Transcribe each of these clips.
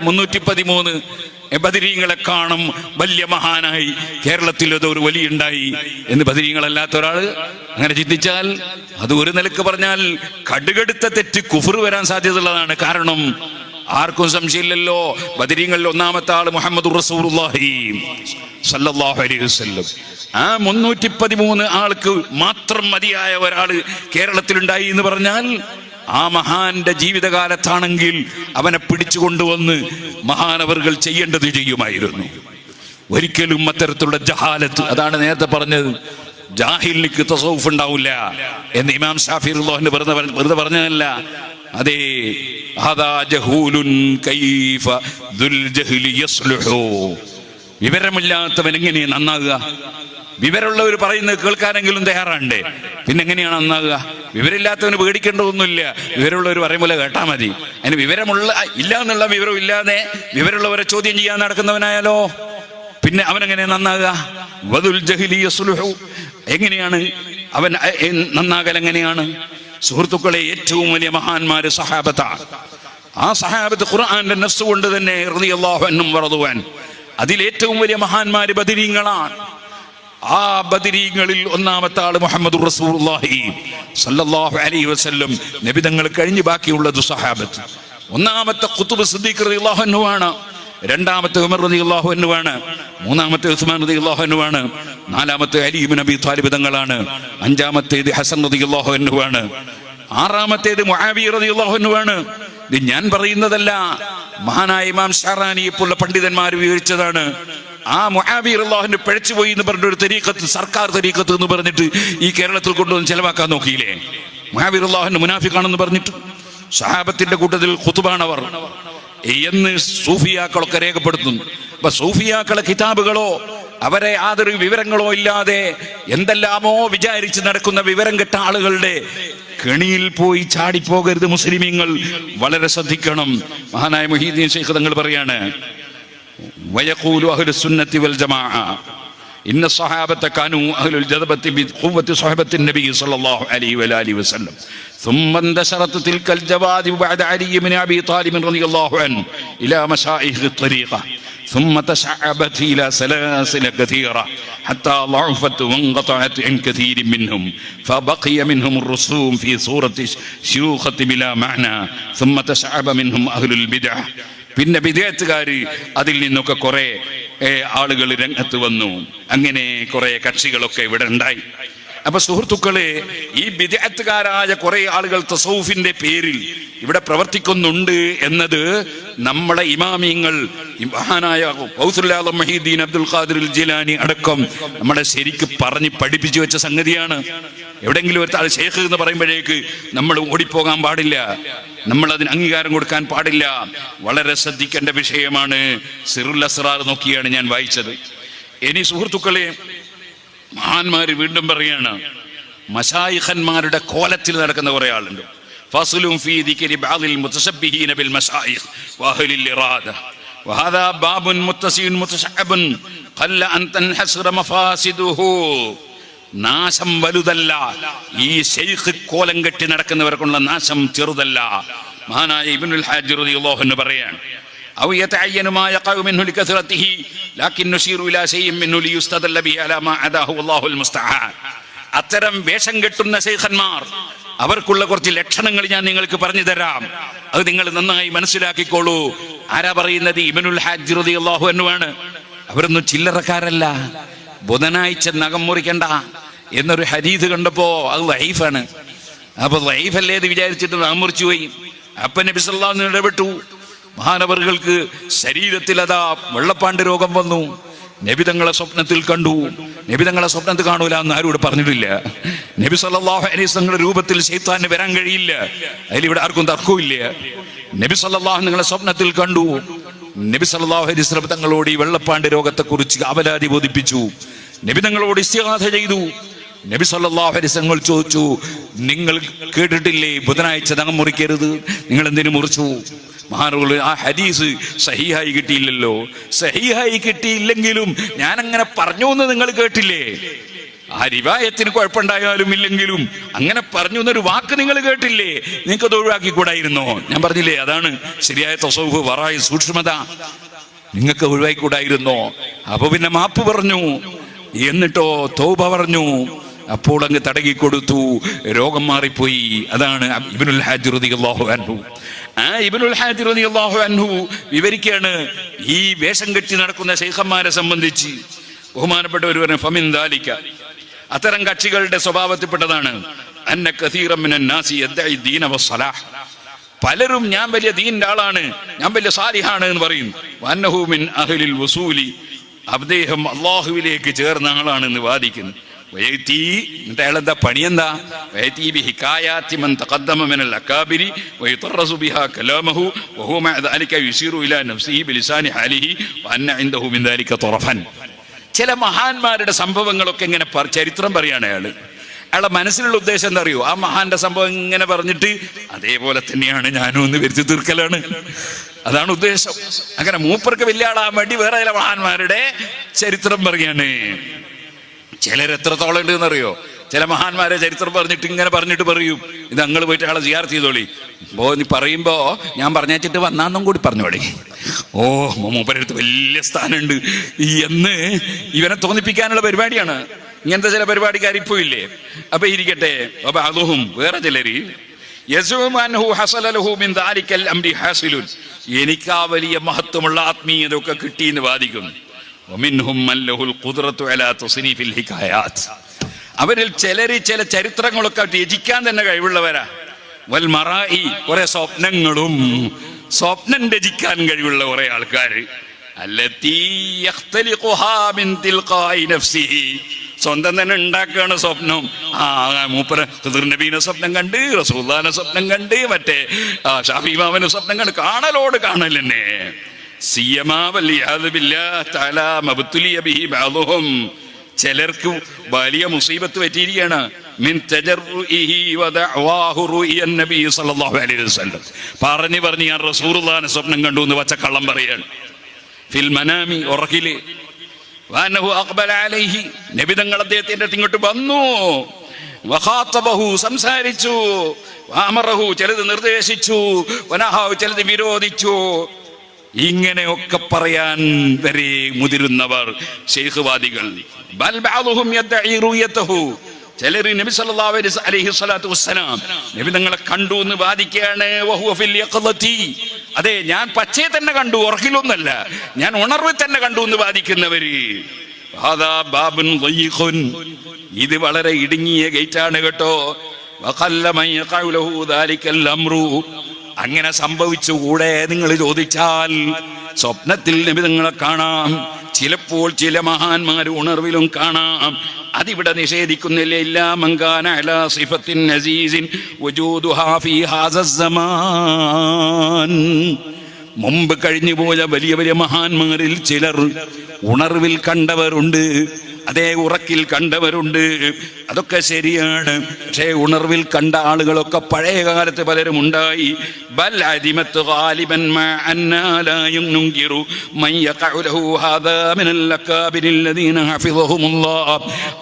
313 ബദരീങ്ങളെ കാണും വലിയ മഹാനായി കേരളത്തിൽ ഒരു വലിയുണ്ടായി എന്ന് ബദരീങ്ങളല്ലാത്ത ഒരാള് അങ്ങനെ ചിന്തിച്ചാൽ അത് ഒരു നിലക്ക് പറഞ്ഞാൽ കടുകടുത്ത തെറ്റ് കുഫർ വരാൻ സാധ്യതയുള്ളതാണ്. കാരണം ആർക്കും സംശയമില്ലല്ലോ, ബദരീങ്ങളിൽ ഒന്നാമത്തെ ആള് മുഹമ്മദ് റസൂലുള്ളാഹി സ്വല്ലല്ലാഹു അലൈഹി വസല്ലം. ആ 313 ആൾക്ക് മാത്രം മതിയായ ഒരാള് കേരളത്തിലുണ്ടായി എന്ന് പറഞ്ഞാൽ ആ മഹാന്റെ ജീവിതകാലത്താണെങ്കിൽ അവനെ പിടിച്ചുകൊണ്ടുവന്ന് മഹാനവറുകൾ ചെയ്യേണ്ടത് ചെയ്യുമായിരുന്നു. ഒരിക്കലും അത്തരത്തിലുള്ള ജഹാലത്ത്, അതാണ് നേരത്തെ പറഞ്ഞത്, ജാഹിലിക്ക് തസൗഫ് ഉണ്ടാവില്ല എന്ന് ഇമാം ഷാഫി റളിയല്ലാഹു വെറുതെ പറഞ്ഞതല്ല. അതേ, ഹദാ ജഹൂലുൻ കൈഫ ദുൽ ജഹ്ലി യസ്ലുഹു. വിവരമില്ലാത്തവൻ എങ്ങനെ നന്നാകുക? വിവരമുള്ളവർ പറയുന്നത് കേൾക്കാനെങ്കിലും തയ്യാറാണ്ടേ, പിന്നെ എങ്ങനെയാണ് നന്നാകുക? വിവരമില്ലാത്തവന് പേടിക്കേണ്ടതൊന്നുമില്ല, വിവരമുള്ളവർ പറയും പോലെ കേട്ടാ മതി. അതിന് ഇല്ല എന്നുള്ള വിവരം ഇല്ലാതെ വിവരമുള്ളവരെ ചോദ്യം ചെയ്യാൻ നടക്കുന്നവനായാലോ പിന്നെ അവനെങ്ങനെ നന്നാകുക? വദുൽ ജഹ്ലി യസ്ലുഹു. എങ്ങനെയാണ് അവൻ നന്നാകൽ? എങ്ങനെയാണ്? സുഹൃത്തുക്കളെ, ഏറ്റവും വലിയ മഹാന്മാര് സഹാബത്താണ്. ആ സഹാബത്ത് ഖുർആന്റെ നഫ്സ് കൊണ്ട് തന്നെ റളിയല്ലാഹു അൻഹും വറദുവാൻ, അതിലേറ്റവും വലിയ മഹാന്മാര് ബദരീങ്ങളാണ്. ആ ബദരീങ്ങളിൽ ഒന്നാമത്തെ ആള് മുഹമ്മദ് റസൂലുള്ളാഹി സ്വല്ലല്ലാഹു അലൈഹി വസല്ലം. നബിതങ്ങൾ കഴിഞ്ഞ് ബാക്കിയുള്ളത് സഹാബത്ത്. ഒന്നാമത്തെ ഖുത്ബ് സിദ്ദീഖ് റളിയല്ലാഹു അൻഹു ആണ്, രണ്ടാമത്തെ ഉമർ റളിയല്ലാഹു അൻഹു ആണ്, മൂന്നാമത്തെ ഉസ്മാൻ റളിയല്ലാഹു അൻഹു ആണ്, നാലാമത്തെ അലി ഇബ്നു അബീ ത്വാലിബ് തങ്ങളാണ്, അഞ്ചാമത്തേത് ഹസൻ റളിയല്ലാഹു അൻഹു ആണ്, ആറാമത്തേത് മുആവിയ റളിയല്ലാഹു അൻഹു ആണ്. ഇത് ഞാൻ പറയുന്നതല്ല, മഹാനായ ഇമാം ഷാറാനിയെ പോലുള്ള പണ്ഡിതന്മാർ വിവരിച്ചതാണ്. ആ മുആവിയ റളിയല്ലാഹു അൻഹു പിഴച്ചുപോയി എന്ന് പറഞ്ഞ ഒരു തരീഖത്ത്, സർക്കാർ തരീഖത്ത് എന്ന് പറഞ്ഞിട്ട് ഈ കേരളത്തിൽ കൊണ്ടുവന്ന് ചെലവാക്കാൻ നോക്കിയില്ലേ? മുആവിയ റളിയല്ലാഹു അൻഹു മുനാഫിഖാണെന്ന് പറഞ്ഞിട്ട് സഹാബത്തിന്റെ കൂട്ടത്തിൽ ഖുതുബാണവർ എന്ന് സൂഫിയാക്കളൊക്കെ രേഖപ്പെടുത്തുന്നു. അപ്പൊ സൂഫിയാക്കളെ കിതാബുകളോ അവരെ യാതൊരു വിവരങ്ങളോ ഇല്ലാതെ എന്തെല്ലാമോ വിചാരിച്ച് നടക്കുന്ന വിവരം കെട്ട ആളുകളുടെ കെണിയിൽ പോയി ചാടിപ്പോകരുത് മുസ്ലിമീങ്ങൾ, വളരെ ശ്രദ്ധിക്കണം. മഹാനായ മുഹീദ്ദീൻ ശൈഖ് തങ്ങൾ പറയാണ്, വയഖൂലു അഹ്ലുസ് സുന്നത്തി വൽ ജമാഅ ഇന്ന സ്വഹാബത കാനൂ അഹ്ലുൽ ജദബത്തി ബിഖുവ്വത്തി സ്വഹബത്തിൻ നബി സ്വല്ലല്ലാഹു അലൈഹി വആലിഹി വസല്ലം. ثم انتشرت تلك الجواذب بعد علي بن ابي طالب رضي الله عنه الى مشايخ الطريقه، ثم تشعبت الى سلاسل كثيره حتى ضعفت وانقطعت عن كثير منهم، فبقي منهم الرسوم في صوره شيوخة بلا معنى، ثم تشعب منهم اهل البدع. പിന്നെ ബിദ്അത്തുകാര് അതിൽ നിന്നൊക്കെ കുറെ ആളുകൾ രംഗത്ത് വന്നു. അങ്ങനെ കുറെ കക്ഷികളൊക്കെ ഇവിടെ ഉണ്ടായി. അപ്പൊ സുഹൃത്തുക്കളെ, ഈ ബിദ്അത്തുകാരായ കുറെ ആളുകൾ തസൗഫിന്റെ പേരിൽ ഇവിടെ പ്രവർത്തിക്കുന്നുണ്ട് എന്നത് നമ്മളെ ഇമാമിയങ്ങൾ, മഹാനായ ഗൗസുൽ ആലം മുഹീദ്ദീൻ അബ്ദുൽ ഖാദിർ ജിലാനി അടക്കം നമ്മളെ ശരിക്ക് പറഞ്ഞ് പഠിപ്പിച്ചു വെച്ച സംഗതിയാണ്. എവിടെയെങ്കിലും ഒരു ശൈഖ് എന്ന് പറയുമ്പോഴേക്ക് നമ്മൾ ഓടിപ്പോകാൻ പാടില്ല, നമ്മൾ അതിന് അംഗീകാരം കൊടുക്കാൻ പാടില്ല. വളരെ ശ്രദ്ധിക്കേണ്ട വിഷയമാണ്. സിറുൽ അസ്റാർ നോക്കിയാണ് ഞാൻ വായിച്ചത്. ഇനി സുഹൃത്തുക്കളെ, മഹാന്മാര് വീണ്ടും പറയാണ്, മശായിഖന്മാരുടെ കോലത്തിൽ നടക്കുന്ന കുറെ ആളുണ്ട്. ഫസ്ലുൻ ഫീ ദിക്രി ബഅദിൽ മുതശബ്ബിഹീന ബിൽ മശായിഖ് വഅഹ്ലിൽ ഇറാദ വഹദാ ബാബുൻ മുത്തസിഉൻ മുതശഅബുൻ ഖല്ല അൻ തൻഹസ്റ മഫാസിദുഹു. നാശം വലുതല്ല, ഈ ശൈഖ് കോലം കെട്ടി നടക്കുന്നവർക്കുള്ള നാശം ചെറുതല്ല. മഹാനായ ഇബ്നുൽ ഹാജ് റളിയല്ലാഹു അൻഹു പറയാണ്, ഔ യതഅയ്യനു മാ യഖഉ മിൻഹു ലികസറതിഹി ലകിൻ നശീറു ഇലാ ശൈഇൻ മിൻഹു ലിയുസ്തദല്ല ബിഹി അലാ മാ അദാഹു വല്ലാഹുൽ മുസ്തആൻ. അത്തരം വേഷം കെട്ടുന്ന ശൈഖന്മാർ, അവർക്കുള്ള കുറച്ച് ലക്ഷണങ്ങൾ ഞാൻ നിങ്ങൾക്ക് പറഞ്ഞു തരാം. അത് നിങ്ങൾ നന്നായി മനസ്സിലാക്കിക്കോളൂ. ആരാ പറയുന്നത്? ഇബ്നുൽ ഹാജ് റളിയല്ലാഹു അൻഹു ആണ്. അവരൊന്നും ചില്ലറക്കാരല്ല. ബുധനാഴ്ച നഖം മുറിക്കണ്ട എന്നൊരു ഹദീസ് കണ്ടപ്പോ അത് ലൈഫാണ്. അപ്പൊ ലൈഫല്ലേ എന്ന് വിചാരിച്ചിട്ട് നഖം മുറിച്ചു പോയി. അപ്പൊ നബി സല്ലല്ലാഹു അലൈഹി വസല്ലം ഇടപെട്ടു. മഹാനവറുകൾക്ക് ശരീരത്തിൽ അതാ വെള്ളപ്പാണ്ട് രോഗം വന്നു. നബി തങ്ങളെ സ്വപ്നത്തിൽ കണ്ടു. നബി തങ്ങളെ സ്വപ്നത്തിൽ കാണൂല എന്ന് ആരും ഇവിടെ പറഞ്ഞിട്ടില്ല. നബി സല്ലല്ലാഹു അലൈഹി വസല്ലം രൂപത്തിൽ ശൈത്താന് വരാൻ കഴിയില്ല, അതിലിവിടെ ആർക്കും തർക്കമില്ല. നബി സല്ലല്ലാഹു നിങ്ങളെ സ്വപ്നത്തിൽ കണ്ടു. നബി സല്ലല്ലാഹു അലൈഹി വസല്ലം തങ്ങളോട് ഈ വെള്ളപ്പാണ്ട് രോഗത്തെ കുറിച്ച് അപലാതി ബോധിപ്പിച്ചു. നബി തങ്ങളോട് ഇസ്തിഗാസ ചെയ്തു. നബി സല്ലല്ലാഹു അലൈഹി വസല്ലം ചോദിച്ചു, നിങ്ങൾ കേട്ടിട്ടില്ലേ ബുധനാഴ്ച നഖം മുറിക്കരുത്, നിങ്ങൾ എന്തിനു മുറിച്ചു? മഹാനുകൾ ആ ഹദീസ് സഹീഹായി കിട്ടിയില്ലല്ലോ. സഹീഹായി കിട്ടിയില്ലെങ്കിലും ഞാൻ അങ്ങനെ പറഞ്ഞു എന്ന് നിങ്ങൾ കേട്ടില്ലേ? ആ റിവായത്തിന് കുഴപ്പമുണ്ടായാലും ഇല്ലെങ്കിലും അങ്ങനെ പറഞ്ഞു എന്നൊരു വാക്ക് നിങ്ങൾ കേട്ടില്ലേ, നിങ്ങൾക്കത് ഒഴിവാക്കിക്കൂടായിരുന്നോ? ഞാൻ പറഞ്ഞില്ലേ, അതാണ് ശരിയായ തസവ്വുഫ്, വറായ സൂക്ഷ്മത. നിങ്ങൾക്ക് ഒഴിവാക്കിക്കൂടായിരുന്നോ? അപ്പൊ പിന്നെ മാപ്പ് പറഞ്ഞു, എന്നിട്ടോ തൗബ പറഞ്ഞു, അപ്പോൾ അങ്ങ് തടകിക്കൊടുത്തു, രോഗം മാറിപ്പോയി. അതാണ് ഇബ്നുൽ ഹാജ് റളിയല്ലാഹു അൻഹു. ആ ഇബ്നുൽ ഹാജ് റളിയല്ലാഹു അൻഹു വിവരിക്കുകയാണ് ഈ വേഷം കെട്ടി നടക്കുന്ന ശൈഖന്മാരെ സംബന്ധിച്ച്. ബഹുമാനപ്പെട്ടവർ പറഞ്ഞു, ഫമിൻ ദാലിക, അത്തരം കക്ഷികളുടെ സ്വഭാവത്തിൽപ്പെട്ടതാണ് അന്ന കസീറൻ മിനൻ നാസി യദ്ദഇ ദീന വസ്സലാഹ്, പലരും ഞാൻ വലിയ ദീനിന്റെ ആളാണ്, ഞാൻ വലിയ സാലിഹാണ് എന്ന് പറയും. വന്നഹു മിൻ അഹ്ലിൽ വസൂലി, അദ്ദേഹം അള്ളാഹുവിലേക്ക് ചേർന്ന ആളാണെന്ന് വാദിക്കുന്നു. എന്നിട്ട് അയാളെന്താ പണി? എന്താ? ചില മഹാന്മാരുടെ സംഭവങ്ങളൊക്കെ ഇങ്ങനെ ചരിത്രം പറയാണ് അയാള്. അയാളുടെ മനസ്സിലുള്ള ഉദ്ദേശം എന്താ അറിയോ? ആ മഹാന്റെ സംഭവം ഇങ്ങനെ പറഞ്ഞിട്ട് അതേപോലെ തന്നെയാണ് ഞാനും ഒന്ന് വരുത്തി തീർക്കലാണ്, അതാണ് ഉദ്ദേശം. അങ്ങനെ മൂപ്പർക്ക് വലിയ ആളാൻ വേണ്ടി വേറെ ചില മഹാന്മാരുടെ ചരിത്രം പറയാണ്. ചിലരെത്രത്തോളം ഉണ്ട് എന്നറിയോ? ചില മഹാന്മാരെ ചരിത്രം പറഞ്ഞിട്ട് ഇങ്ങനെ പറഞ്ഞിട്ട് പറയും, ഇത് ഞങ്ങൾ പോയിട്ട് ആളെ സിയാറത്ത് ചെയ്തോളി. നീ പറയുമ്പോ ഞാൻ പറഞ്ഞിട്ട് വന്നാന്നും കൂടി പറഞ്ഞോളി. ഓ, മൂപ്പരടുത്ത് വലിയ സ്ഥാനമുണ്ട് എന്ന് ഇവനെ തോന്നിപ്പിക്കാനുള്ള പരിപാടിയാണ്. ഇങ്ങനത്തെ ചില പരിപാടിക്കാർ ഇപ്പോ ഇല്ലേ? അപ്പൊ ഇരിക്കട്ടെ. അപ്പൊ അതും വേറെ ചിലര് എനിക്ക് ആ വലിയ മഹത്വമുള്ള ആത്മീയത ഒക്കെ കിട്ടിയെന്ന് വാദിക്കുന്നു. അവരിൽ ചിലര് ചില ചരിത്രങ്ങളൊക്കെ രചിക്കാൻ തന്നെ കഴിവുള്ളവരാ. വൽ മറായി, കുറെ സ്വപ്നങ്ങളും സ്വപ്നം രചിക്കാൻ കഴിവുള്ള കുറെ ആൾക്കാര്. സ്വന്തം തന്നെ ഉണ്ടാക്കുകയാണ് സ്വപ്നം. മൂപ്പര് ഖിദ്ർ നബീനെ സ്വപ്നം കണ്ട്, റസൂലുള്ളാഹിനെ സ്വപ്നം കണ്ട്, മറ്റേ ഷാഫി ഇമാമിനെ സ്വപ്നം കണ്ട്, കാണലോട് കാണൽ തന്നെ. ചിലർക്ക് വലിയ മുസീബത്ത് പറ്റിയിരിക്കുകയാണ്. പറഞ്ഞ് ഞാൻ റസൂലുള്ളാഹിനെ സ്വപ്നം കണ്ടു എന്ന് വച്ചക്കള്ളം പറയാണ്. ഫിൽ മനാമി, ഉറക്കില്. നബി തങ്ങൾ അദ്ദേഹത്തിന്റെ ഇങ്ങോട്ട് വന്നു, സംസാരിച്ചു, ചിലത് നിർദ്ദേശിച്ചു, ചിലത് വിരോധിച്ചു. ഇങ്ങനെയൊക്കെ പറയാൻ വരെ മുതിരുന്നവർ ശൈഖ്വാദികൾ. ചിലര് നബി സല്ലല്ലാഹു അലൈഹി സ്വലാത്തു വസ്സലാം നബി തങ്ങളെ കണ്ടു എന്ന് വാദിക്കുകയാണ്. അതെ, ഞാൻ പച്ചയെ തന്നെ കണ്ടു, ഉറക്കിലൊന്നല്ല, ഞാൻ ഉണർവിൽ തന്നെ കണ്ടു എന്ന് വാദിക്കുന്നവര്. ഇത് വളരെ ഇടുങ്ങിയ ഗേറ്റാണ് കേട്ടോ. അങ്ങനെ സംഭവിച്ചുകൂടെ? നിങ്ങൾ ചോദിച്ചാൽ സ്വപ്നത്തിൽ നബി തങ്ങളെ കാണാം, ചിലപ്പോൾ ചില മഹാന്മാർ ഉണർവിലും കാണാം. അതിവിടെ നിഷേധിക്കുന്നില്ല. ഇല്ലാ മങ്കാന അലാ സിഫത്തിൻ അസീസിൻ വജൂദുഹാ ഫീ ഹാസ സമാൻ. മുമ്പ് കഴിഞ്ഞു പോയ വലിയ വലിയ മഹാന്മാരിൽ ചിലർ ഉണർവിൽ കണ്ടവരുണ്ട്, അതേ ഉറക്കിൽ കണ്ടവരുണ്ട്. അതൊക്കെ ശരിയാണ്. പക്ഷേ ഉണർവിൽ കണ്ട ആളുകളൊക്കെ പഴയ കാലത്ത് പലരും ഉണ്ടായി.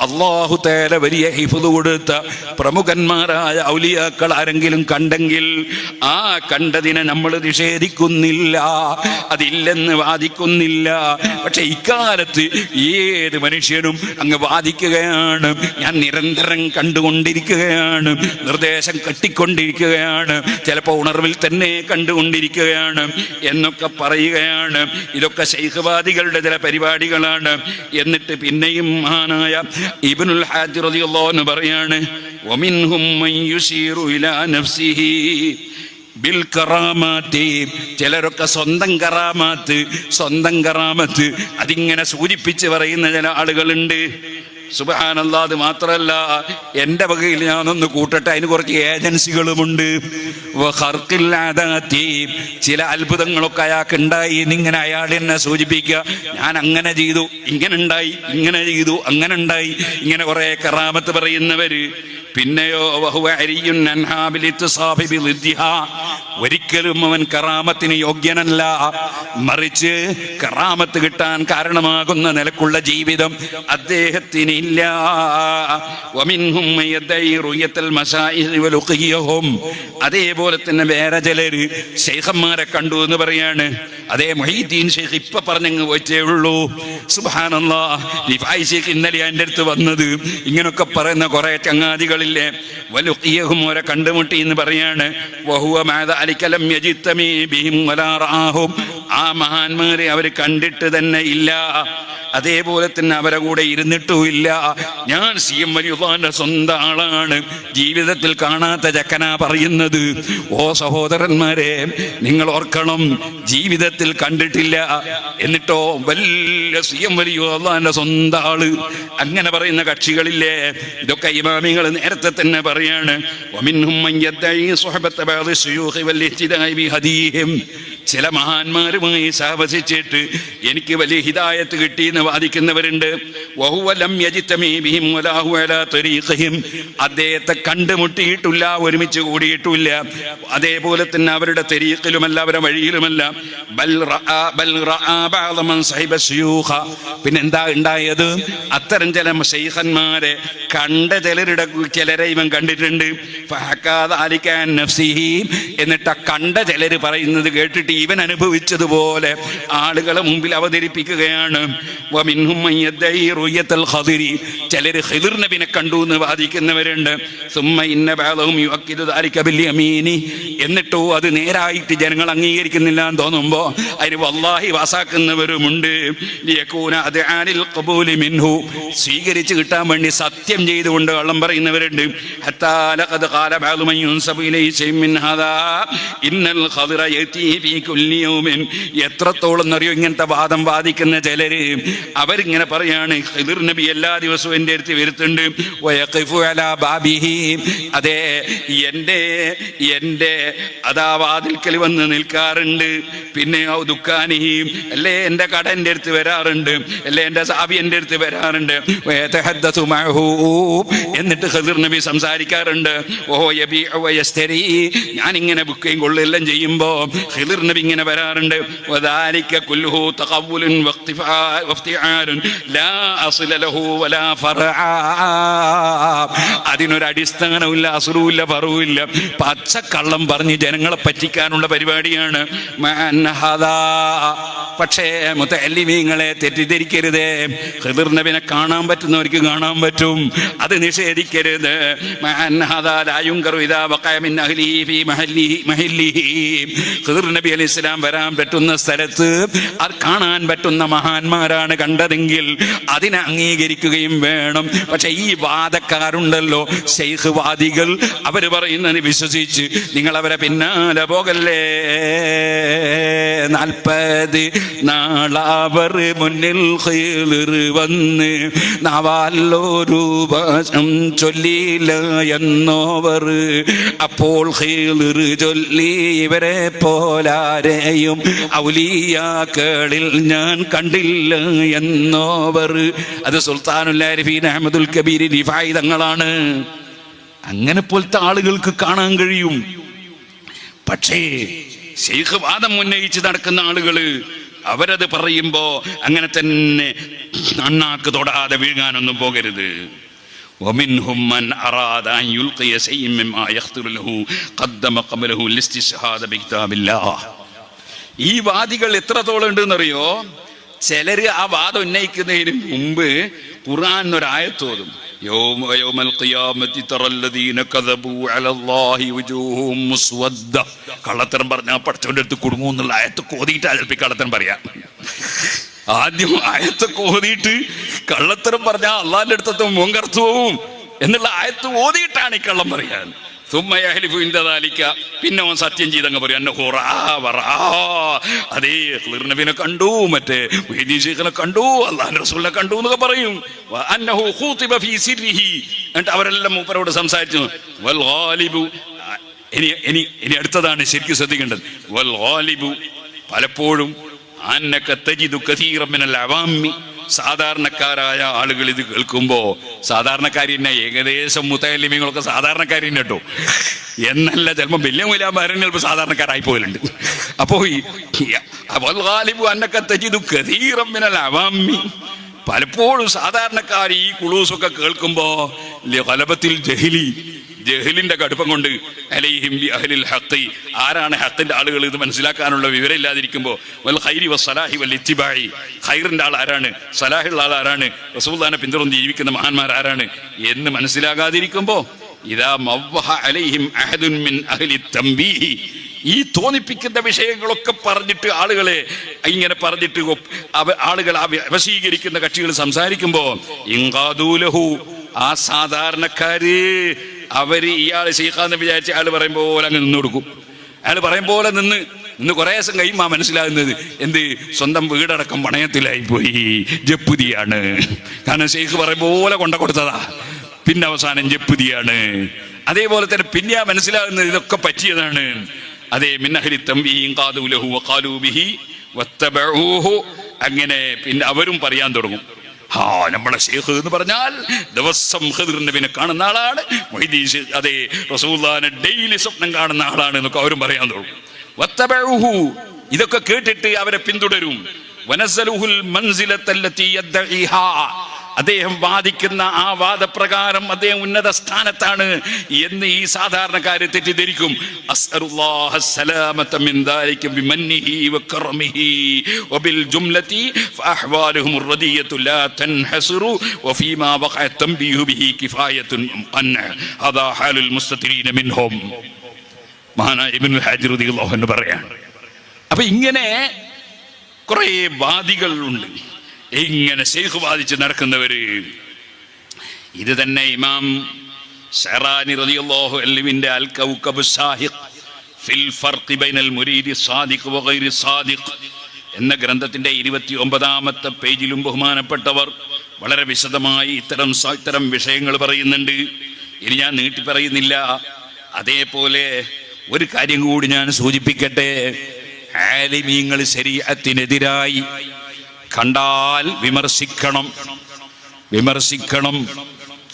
അല്ലാഹു തആല വലിയ ഹിഫ്ള് കൊടുത്ത പ്രമുഖന്മാരായ ഔലിയാക്കൾ ആരെങ്കിലും കണ്ടെങ്കിൽ ആ കണ്ടതിനെ നമ്മൾ നിഷേധിക്കുന്നില്ല, അതില്ലെന്ന് വാദിക്കുന്നില്ല. പക്ഷെ ഇക്കാലത്ത് ഏത് മനുഷ്യനും അങ്ങ് വാദിക്കുകയാണ്, ഞാൻ നിരന്തരം കണ്ടുകൊണ്ടിരിക്കുകയാണ്, നിർദ്ദേശം കെട്ടിക്കൊണ്ടിരിക്കുകയാണ്, ചിലപ്പോൾ ഉണർവിൽ തന്നെ കണ്ടുകൊണ്ടിരിക്കുകയാണ് എന്നൊക്കെ പറയുകയാണ്. ഇതൊക്കെ ശൈഖ്വാദികളുടെ ചില പരിപാടികളാണ്. എന്നിട്ട് പിന്നെയും മഹാനായ ഇബ്നുൽ ഹാജ് റളിയല്ലാഹു അൻഹു പറയാണ്, വമിൻഹും മൻ യുശീറു ഇലാ നഫ്സിഹി ബിൽ കറാമാത്തി. ചിലരൊക്കെ സ്വന്തം കറാമത്ത് അതിങ്ങനെ സൂചിപ്പിച്ച് പറയുന്ന ചില ആളുകളുണ്ട്. സുബ്ഹാനല്ലാഹ്. അത് മാത്രല്ല, എൻ്റെ വകയിൽ ഞാനൊന്ന് കൂട്ടട്ടെ, അതിന് കുറച്ച് ഏജൻസികളുമുണ്ട്. ചില അത്ഭുതങ്ങളൊക്കെ അയാൾക്ക് ഉണ്ടായി എന്നിങ്ങനെ അയാൾ എന്നെ സൂചിപ്പിക്കുക. ഞാൻ അങ്ങനെ ചെയ്തു, ഇങ്ങനെ ഉണ്ടായി, ഇങ്ങനെ ചെയ്തു, അങ്ങനെ ഉണ്ടായി, ഇങ്ങനെ കുറെ കറാമത്ത് പറയുന്നവര്. പിന്നെയോ ഒരിക്കലും അവൻ കറാമത്തിന് യോഗ്യനല്ല, മറിച്ച് കറാമത്ത് കിട്ടാൻ കാരണമാകുന്ന നിലക്കുള്ള ജീവിതം അദ്ദേഹത്തിനില്ല. അതേപോലെ തന്നെ വേറെ ചിലര് ശൈഖന്മാരെ കണ്ടു എന്ന് പറയാണ്. അതേ മുഹീദ്ദീൻ ശൈഖ് ഇപ്പൊ പറഞ്ഞങ്ങ് പോയിട്ടേ ഉള്ളൂ. സുബ്ഹാനല്ലാഹ്, റിഫായി ശൈഖ് ഇന്നലെ എൻ്റെ അടുത്ത് വന്നത്. ഇങ്ങനൊക്കെ പറയുന്ന കുറെ ചങ്ങാതികളില്ലേ, വലുഖിയഹും ഓരെ കണ്ടുമുട്ടി എന്ന് പറയാണ്. വഹുവ മാദ അലിക്കലം യജിത്തമി ബിഹിം വലാ റആഹും, ആ മഹാന്മാരെ അവർ കണ്ടിട്ട് തന്നെ ഇല്ല, അതേപോലെ തന്നെ അവരെ കൂടെ ഇരുന്നിട്ടുമില്ല. ഞാൻ CM വലിയുള്ളാന്റെ സ്വന്തം ആളാണ്, ജീവിതത്തിൽ കാണാത്ത ചക്കനാ പറയുന്നത്. ഓ സഹോദരന്മാരെ, നിങ്ങൾ ഓർക്കണം, ജീവിതത്തിൽ കണ്ടിട്ടില്ല, എന്നിട്ടോ വലിയ CM വലിയുള്ളാന്റെ സ്വന്തം ആള്, അങ്ങനെ പറയുന്ന കക്ഷികളില്ലേ. ഇതൊക്കെ ഇമാമികൾ നേരത്തെ തന്നെ പറയാണ്. ചില മഹാന്മാരുമായി സഹവസിച്ചിട്ട് എനിക്ക് വലിയ ഹിദായത്ത് കിട്ടിയെന്ന് വാദിക്കുന്നവരുണ്ട്. അദ്ദേഹത്തെ കണ്ടുമുട്ടിയിട്ടില്ല, ഒരുമിച്ച് കൂടിയിട്ടില്ല, അതേപോലെ തന്നെ അവരുടെ തരീഖിലുമല്ല, അവരുടെ വഴിയിലുമല്ല. പിന്നെന്താ ഉണ്ടായത്? അത്തരം ചില ശൈഖന്മാരെ കണ്ട ചിലരെ ഇവൻ കണ്ടിട്ടുണ്ട്. എന്നിട്ട് കണ്ട ചിലര് പറയുന്നത് കേട്ടിട്ട് ഇവൻ അനുഭവിച്ചതുപോലെ ആളുകളെ മുമ്പിൽ അവതരിപ്പിക്കുകയാണ്. ചിലര് ഖിദിർ നബിനെ കണ്ടു എന്ന് വാദിക്കുന്നവരുണ്ട്. എന്നിട്ടോ അത് നേരായിട്ട് ജനങ്ങൾ അംഗീകരിക്കുന്നില്ല എന്ന് തോന്നുമ്പോ അതിന് വല്ലാഹി വാസാക്കുന്നവരുമുണ്ട്. സ്വീകരിച്ചു കിട്ടാൻ വേണ്ടി സത്യം ചെയ്തുകൊണ്ട് കള്ളം പറയുന്നവരുണ്ട്. എത്രത്തോളം അറിയോ ഇങ്ങനത്തെ വാദം വാദിക്കുന്ന ചിലര്. അവരിങ്ങനെ പറയാണ്, ഖിദിർ നബി എല്ലാ ദിവസവും എൻ്റെ അടുത്ത് വരുത്തുണ്ട്. അതെ, എൻ്റെ അതാ വാതിൽക്കൽ വന്ന് നിൽക്കാറുണ്ട്. പിന്നെ ദുഃഖാനിയും അല്ലേ എൻ്റെ കട എൻ്റെ അടുത്ത് വരാറുണ്ട്, അല്ലേ എൻ്റെ സാബി എൻ്റെ അടുത്ത് വരാറുണ്ട്. എന്നിട്ട് ഖിദിർ നബി സംസാരിക്കാറുണ്ട്. ഞാനിങ്ങനെ ബുക്കിങ് കൊള്ളെല്ലാം ചെയ്യുമ്പോ ഖിദിർ നബി ഇങ്ങനെ വരാറുണ്ട്. അതിനൊരു അടിസ്ഥാനമില്ല, അസുറുമില്ല, പറവില്ല, പച്ചക്കള്ളം പറഞ്ഞ് ജനങ്ങളെ പറ്റിക്കാനുള്ള പരിപാടിയാണ്. പക്ഷേ മുതഅല്ലിമീങ്ങളെ തെറ്റിദ്ധരിക്കരുത്. ഖിദിർ നബിനെ കാണാൻ പറ്റുന്നവർക്ക് കാണാൻ പറ്റും, അത് നിഷേധിക്കരുത്. ഖിദിർ നബി അലൈഹി സ്വലാം വരാൻ പറ്റുന്ന സ്ഥലത്ത് അത് കാണാൻ പറ്റുന്ന മഹാന്മാരാണ് കണ്ടതെങ്കിൽ അതിനെ അംഗീകരിക്കുകയും വേണം. പക്ഷെ ഈ വാദക്കാരുണ്ടല്ലോ, ശൈഖ് വാദികൾ, അവര് പറയുന്നത് വിശ്വസിച്ച് നിങ്ങൾ അവരെ പിന്നാലെ പോകല്ലേ. 40 നാളവർ മുന്നിൽ ഖിദിർ വന്ന് നവാലൊരു വശം ചൊല്ലില്ല എന്നോവർ. അപ്പോൾ ഖിദിർ ചൊല്ലി, ഇവരെ പോലാരെയും ഔലിയാക്കളിൽ ഞാൻ കണ്ടില്ല എന്നോവർ. അത് സുൽത്താനുൽ ആരിഫീൻ അഹ്മദുൽ കബീർ റിഫായി തങ്ങളാണ്. അങ്ങനെ പോലത്തെ ആളുകൾക്ക് കാണാൻ കഴിയും. പക്ഷേ ശൈഖ് വാദം ഉന്നയിച്ച് നടക്കുന്ന ആളുകള് അവരത് പറയുമ്പോ അങ്ങനെ തന്നെ അണ്ണാക്ക് തൊടാതെ വീഴാനൊന്നും പോകരുത്. ومنهم من أراد أن يلقي شيئا مما يخطر له قدم قبله الاستشهاد بكتاب الله. ഈ വാദികൾ എത്രത്തോളം ഉണ്ടെന്നറിയോ? ചിലര് ആ വാദം ഉന്നയിക്കുന്നതിന് മുമ്പ് ഖുർആൻ ഒരായത്തോതും. കള്ളത്തരം പറഞ്ഞാൽ പഠിച്ചവന്റെ അടുത്ത് കുടുങ്ങും എന്നുള്ള ആയത്ത് കോതിയിട്ട് ചിലപ്പോ കള്ളത്തരം പറയാം. ആദ്യം ആയത്ത് കോതിയിട്ട് കള്ളത്തരം പറഞ്ഞാൽ അള്ളാന്റെ അടുത്ത് മുങ്കർത്തു പോവും എന്നുള്ള ആയത്ത് ഓതിയിട്ടാണ് ഈ കള്ളം പറയാൻ. പിന്നെ അവൻ സത്യം ചെയ്തങ്ങ് പറയും, അതേ ഖിദിർ നബിനെ കണ്ടു, മറ്റേ മുഹീദ്ദീൻ ശൈഖിനെ കണ്ടു, അല്ലാഹുവിന്റെ റസൂലിനെ കണ്ടു എന്നൊക്കെ പറയും. എന്നിട്ട് അവരെല്ലാം മൂപ്പരോട് സംസാരിച്ചു. ഇനി അടുത്തതാണ് ശരിക്കും ശ്രദ്ധിക്കേണ്ടത്. പലപ്പോഴും സാധാരണക്കാരായ ആളുകൾ ഇത് കേൾക്കുമ്പോ, സാധാരണക്കാരി തന്നെ ഏകദേശം മുത്തലിമീങ്ങളൊക്കെ സാധാരണക്കാരി തന്നെ കേട്ടോ, എന്നല്ല ചിലപ്പോൾ വലിയ മൂലാമാരും ചിലപ്പോൾ സാധാരണക്കാരായി പോലുണ്ട്. അപ്പോ പലപ്പോഴും സാധാരണക്കാർ ഈ കുളൂസൊക്കെ കേൾക്കുമ്പോ ഖലബത്തിൽ ജഹലിന്റെ കടുപ്പം കൊണ്ട് അലൈഹിം ബി അഹ്ലിൽ ഹഖ്, ആരാണ് ഹഖിന്റെ ആളുകൾ ഇത് മനസ്സിലാക്കാനുള്ള വിവരം ഇല്ലാതിരിക്കുമ്പോ വൽ ഖൈരി വസ്സലാഹി വൽ ഇത്തിബാഇ, ഖൈറിന്റെ ആൾ ആരാണ്, സലാഹുള്ള ആൾ ആരാണ്, റസൂലുള്ളാഹിനെ പിന്തുടർന്ന് ജീവിക്കുന്ന മഹാന്മാർ ആരാണ് എന്ന് മനസ്സിലാകാതിരിക്കുമ്പോ ഇദാ മവ്വഹ അലൈഹിം അഹദുൻ മിൻ അഹ്ലി തംബീഹി, ഈ തോന്നിപ്പിക്കുന്ന വിഷയങ്ങളൊക്കെ പറഞ്ഞിട്ട് ആളുകളെ ഇങ്ങനെ പറഞ്ഞിട്ട് ആളുകൾ വശീകരിക്കുന്ന കക്ഷികൾ സംസാരിക്കുമ്പോ ഇൻഖാദൂലഹു, ആ സാധാരണക്കാര് അവര് ഇയാള് ശൈഖാന്ന് വിചാരിച്ച അയാൾ പറയും പോലെ അങ്ങ് നിന്ന് കൊടുക്കും. അയാൾ പറയും പോലെ നിന്ന് കുറേ ദിവസം കഴിയുമ്പോ മനസ്സിലാകുന്നത് എന്ത്, സ്വന്തം വീടടക്കം പണയത്തിലായി പോയി, ജപ്പുതിയാണ്. കാരണം ശൈഖ് പറയും പോലെ കൊടുത്തതാ, പിന്നെ അവസാനം ജപ്പുതിയാണ്. അതേപോലെ തന്നെ പിന്നെ മനസ്സിലാകുന്നത് ഇതൊക്കെ പറ്റിയതാണ്. അതേ മിന്നഹലി തംബീഹിൻ ഖാദൂ ലഹു വഖാലൂ ബിഹി വത്തബഊഹു, അങ്ങനെ പിന്നെ അവരും പറയാൻ തുടങ്ങും, നമ്മളെ ശൈഖ് എന്ന് പറഞ്ഞാൽ ദിവസം ഖിദ്ർ നബിനെ കാണുന്ന ആളാണ്, അതേ റസൂലുള്ളാഹിനെ ഡെയിലി സ്വപ്നം കാണുന്ന ആളാണ് എന്നൊക്കെ അവരും പറയാൻ തുടങ്ങും. വത്തബഊഹു, ഇതൊക്കെ കേട്ടിട്ട് അവരെ പിന്തുടരും. വനസ്സലുഹുൽ മൻസിലത്തല്ലതി യദ്ഈഹാ, അദ്ദേഹം വാദിക്കുന്ന ആ വാദപ്രകാരം അദ്ദേഹം ഉന്നത സ്ഥാനത്താണ് എന്ന് ഈ സാധാരണക്കാരെ തെറ്റിദ്ധരിക്കും. അസ്അലുല്ലാഹ സലാമത മിൻ ദാലിക ബിമന്നിഹി വകറമിഹി വബിൽ ജുംലതി ഫഅഹ്വാലുഹും റദിയതു ലാ തൻഹസറു വഫീമാ വഖഅ തംബീഹു ബിഹി കിഫായത്തുൻ അൻ ഹദാ ഹാലുൽ മുസ്തതിരീന മിൻഹും. മഹാനായ ഇബ്നുൽ ഹാജിർ റളിയല്ലാഹു അൻഹു പറയാണ്. അപ്പൊ ഇങ്ങനെ കുറേ വാദികൾ ഉണ്ട്, ഇങ്ങനെ ശൈഖ് വാദിച്ച് നടക്കുന്നവര്. ഇത് തന്നെ ഇമാം ശഅറാനി റളിയല്ലാഹു അൻഹുവിന്റെ അൽ കൗകബ് സാഹിഖ് ഫിൽ ഫർഖ് ബൈനൽ മുരീദി സാദിഖ് വഗൈരി സാദിഖ് എന്ന ഗ്രന്ഥത്തിന്റെ 29ാമത്തെ പേജിലും ബഹുമാനപ്പെട്ടവർ വളരെ വിശദമായി ഇത്തരം വിഷയങ്ങൾ പറയുന്നുണ്ട്. ഇനി ഞാൻ നീട്ടി പറയുന്നില്ല. അതേപോലെ ഒരു കാര്യം കൂടി ഞാൻ സൂചിപ്പിക്കട്ടെ. ആലിമീങ്ങൾ ശരീഅത്തിനെതിരായി കണ്ടാൽ വിമർശിക്കണം.